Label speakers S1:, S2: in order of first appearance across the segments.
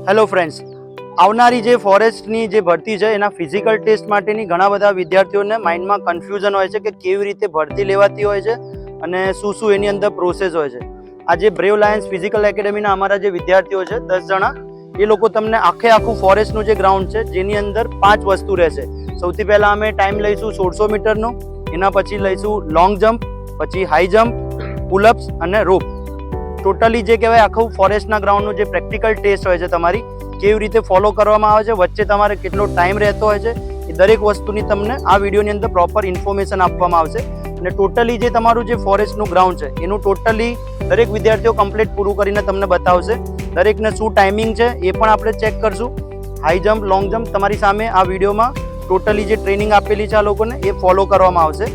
S1: Hello friends, આવનારી જે ફોરેસ્ટની જે ભરતી છે એના ફિઝિકલ ટેસ્ટ માટેની ઘણા બધા વિદ્યાર્થીઓને માઇન્ડમાં કન્ફ્યુઝન હોય છે કે કેવી રીતે ભરતી લેવાતી હોય છે અને શું શું એની અંદર પ્રોસેસ હોય છે. આ જે બ્રેવ લાયન્સ ફિઝિકલ એકેડમીના અમારા જે વિદ્યાર્થીઓ છે 10 જણા, એ લોકો તમને આખું ફોરેસ્ટનું જે ગ્રાઉન્ડ છે જેની અંદર 5 વસ્તુ રહેશે. સૌથી પહેલાં અમે ટાઈમ લઈશું 1600 મીટરનો, એના પછી લઈશું લોંગ જમ્પ, પછી હાઈ જમ્પ, પુલઅપ્સ અને રોપ. ટોટલી જે કહેવાય આખું ફોરેસ્ટના ગ્રાઉન્ડનું જે પ્રેક્ટિકલ ટેસ્ટ હોય છે તમારી કેવી રીતે ફોલો કરવામાં આવે છે, વચ્ચે તમારે કેટલો ટાઈમ રહેતો હોય છે, એ દરેક વસ્તુની તમને આ વિડીયોની અંદર પ્રોપર ઇન્ફોર્મેશન આપવામાં આવશે. અને ટોટલી જે તમારું જે ફોરેસ્ટનું ગ્રાઉન્ડ છે એનું ટોટલી દરેક વિદ્યાર્થીઓ કમ્પ્લીટ પૂરું કરીને તમને બતાવશે. દરેકને શું ટાઈમિંગ છે એ પણ આપણે ચેક કરશું. હાઈ જમ્પ, લોંગ જમ્પ તમારી સામે આ વિડીયોમાં ટોટલી જે ટ્રેનિંગ આપેલી છે આ લોકોને એ ફોલો કરવામાં આવશે.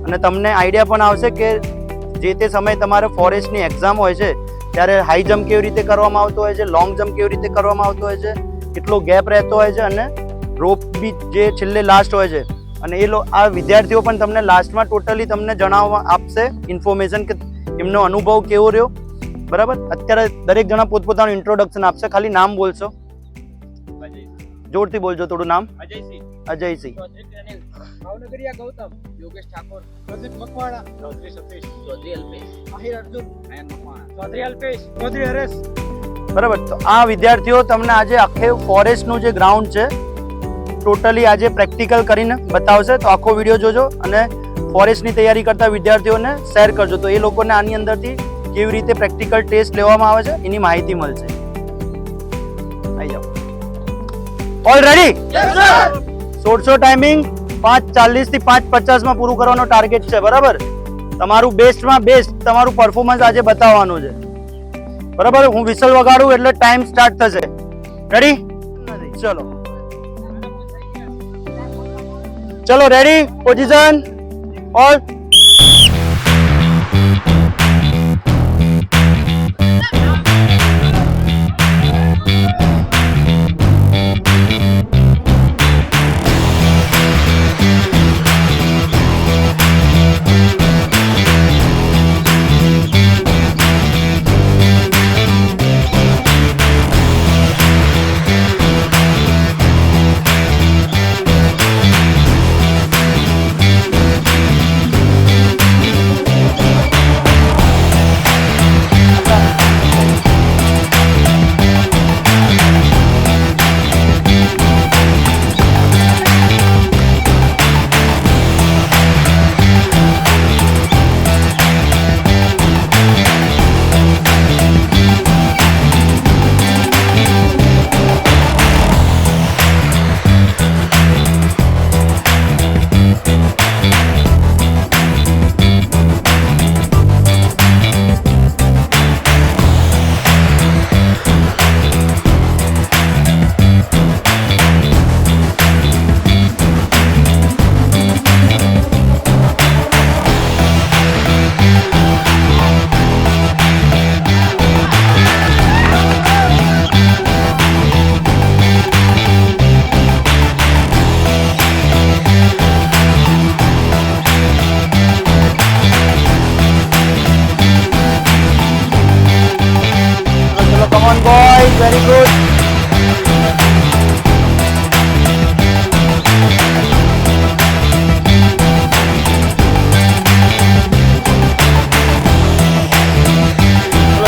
S1: અને તમને આઈડિયા પણ આવશે કે જે તે સમયે તમારે ફોરેસ્ટની એક્ઝામ હોય છે ત્યારે હાઈ જમ્પ કેવી રીતે કરવામાં આવતો હોય છે, લોંગ જમ્પ કેવી રીતે કરવામાં આવતો હોય છે, કેટલો ગેપ રહેતો હોય છે અને રોપ બી જે છેલ્લે લાસ્ટ હોય છે. અને આ વિદ્યાર્થીઓ પણ તમને લાસ્ટમાં ટોટલી તમને જણાવવા આપશે ઇન્ફોર્મેશન કે એમનો અનુભવ કેવો રહ્યો. બરાબર, અત્યારે દરેક જણા પોતપોતાનું ઇન્ટ્રોડક્શન આપશે. ખાલી નામ બોલશો, જોરથી બોલજો થોડું નામ. અજયસિંહ.
S2: ભાવનગરિયા ગૌતમ, યોગેશ ઠાકોર, પ્રદીપ મકવાણા, ચૌધરી સતીશ, ચૌધરી અલ્પેશ, આહિર અર્જુન, આયન મકવાણા, ચૌધરી અલ્પેશ, ચૌધરી હરેશ.
S1: બરાબર, તો આ વિદ્યાર્થીઓ તમને આજે આખે ફોરેસ્ટનું જે ગ્રાઉન્ડ છે ટોટલી આજે પ્રેક્ટિકલ કરીને બતાવશે. તો આખો વિડીયો જોજો અને ફોરેસ્ટની તૈયારી કરતા વિદ્યાર્થીઓને શેર કરજો તો એ લોકોને આની અંદરથી કેવી રીતે પ્રેક્ટિકલ ટેસ્ટ લેવામાં આવે છે એની માહિતી મળશે. આવી જાઓ. All ready? Yes sir. 1600 timing, 5:40 થી 5:50 માં પૂરું કરવાનો ટાર્ગેટ છે. બરાબર, તમારું બેસ્ટમાં બેસ્ટ તમારું પરફોર્મન્સ આજે બતાવવાનું છે. બરાબર, હું વિસલ વગાડું એટલે ટાઈમ સ્ટાર્ટ થશે. રેડી? ચલો ચલો, ready, position, all. Come on boys, very good.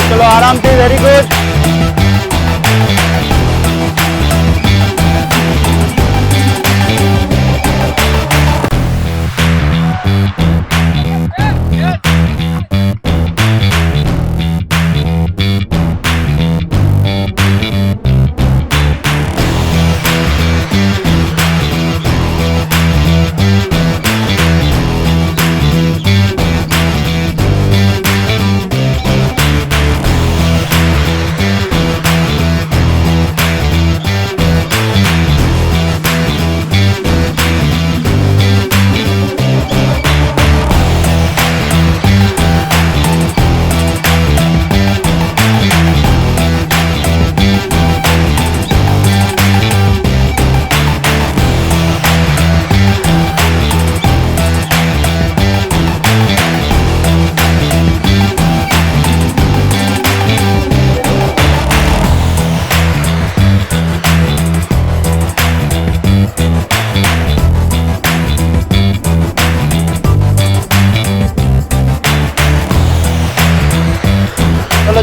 S1: चलो आराम से, वेरी गुड.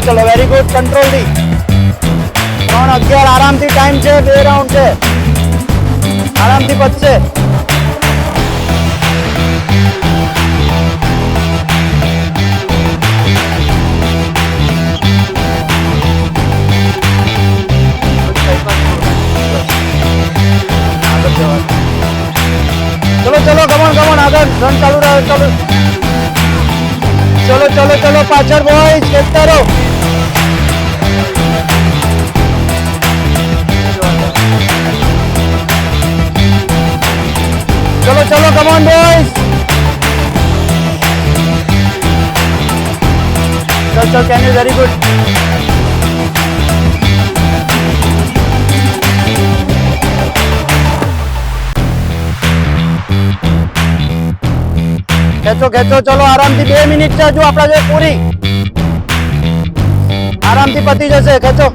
S1: ચલો વેરી ગુડ કંટ્રોલ થી 3:11 આરામથી ટાઈમ છે 2 રાઉન્ડ છે આરામથી પતશે ચલો ચલો કમોન આગળ રન ચાલુ રહે ચલો પાછળ બોયઝ ખેંચતા રહો ચલો કમોન બોયઝ ચલ કેન યુ વેરી ગુડ ખેંચો ચલો આરામથી 2 મિનિટ છે હજુ આપણા જોડે પૂરી આરામથી પતી જશે ખેંચો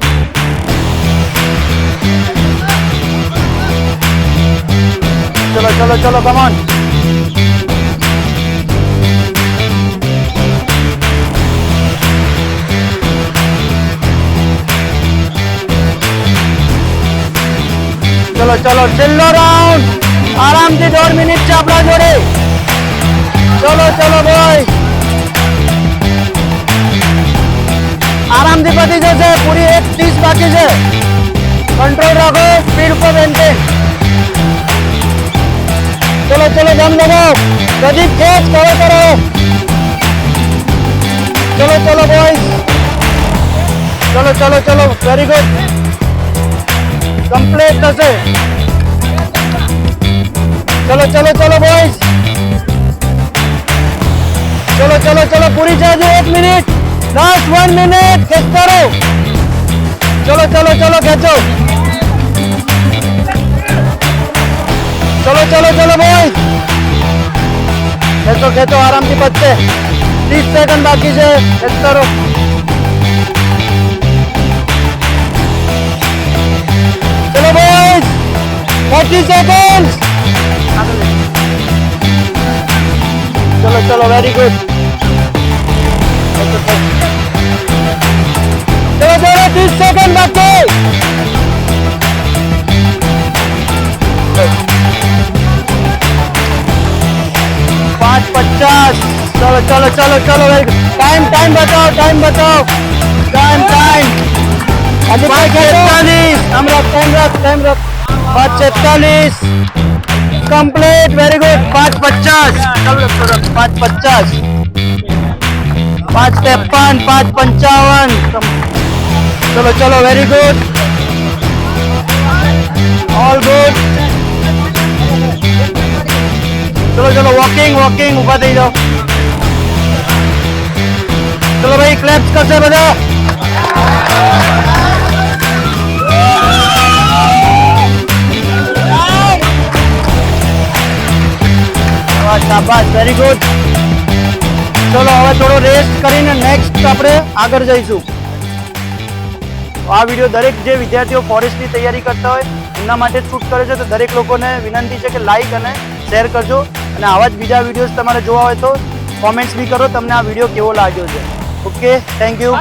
S1: ચલો કમોન ચલો છેલ્લો રાઉન્ડ આરામથી 1.5 મિનિટ છે આપણા જોડે ચલો બોય આરામથી પતી જશે પૂરી 1:30 બાકી છે કંટ્રોલ રાખો સ્પીડ પર મેન્ટેન ચલો દમ લગાવો પ્રદીપ ખેંચ કરો ચલો બોયઝ ચલો વેરી ગુડ કમ્પ્લીટ થશે ચલો બોયઝ ચલો પૂરી છે હજુ 1 મિનિટ લાસ્ટ 1 મિનિટ ખેંચતા રહો ચલો ખેંચો ચલો બોયઝ ખેંચો આરામથી પતશે 30 સેકન્ડ બાકી છે ખેંચતા રહો ચલો બોયઝ 40 સેકન્ડ ચલો વેરી ગુડ ચલો 30 સેકન્ડ બાકી 5:50 ચલો વેરી ગુડ ટાઈમ બતાવો ટાઈમ હજી 5:43 આમ રાખ ટાઈમ રાખ 5:46 કમ્પ્લીટ વેરી ગુડ 5:50 5:50 5:53 5:55 ચલો વેરી ગુડ ઓલ ગુડ ચલો વોકિંગ ઊભા થઈ જાઓ ચલો ભાઈ ક્લેપ્સ કરશે બધા શાબાશ વેરી ગુડ ચલો હવે થોડો રેસ્ટ કરીને નેક્સ્ટ આપણે આગળ જઈશું આ વિડીયો દરેક જે વિદ્યાર્થીઓ ફોરેસ્ટની તૈયારી કરતા હોય એમના માટે જ શૂટ કરે છે તો દરેક લોકોને વિનંતી છે કે લાઈક અને શેર કરજો અને આવા જ બીજા વિડીયોઝ તમારે જોવા હોય તો કોમેન્ટ્સ બી કરો તમને આ વિડીયો કેવો લાગ્યો છે ઓકે થેન્ક યુ